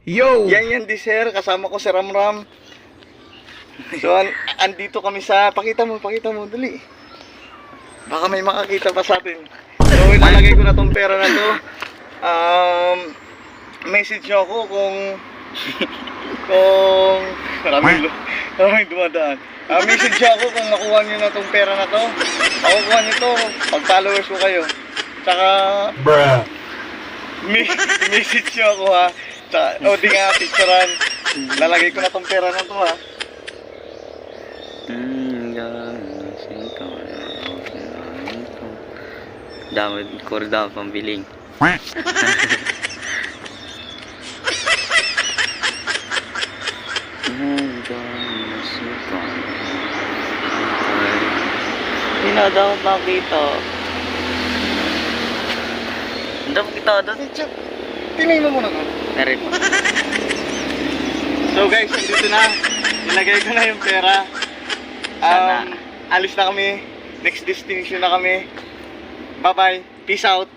Yo! Yan di sir, kasama ko si Ramram. So, andito kami sa, pakita mo, dali. Baka may makakita pa sa atin. So, ilalagay ko na tong pera na to. Message nyo ako kung maraming dumadaan. Message nyo ako kung nakuha nyo na tong pera na to. Makukuha nyo to, pag followers ko kayo. Tsaka, message nyo ako ha. Tsaka, di nga, picturean. Lalagay ko na tong pera na to ha. Dami ko rin dapat pambiling. Hindi na dapat nakita. Hindi dapat kita doon. Tingnan mo muna ko. Meron po. So guys, dito na. Nilagay ko na yung pera. Sana. Alis na kami. Next destination na kami. Bye-bye. Peace out.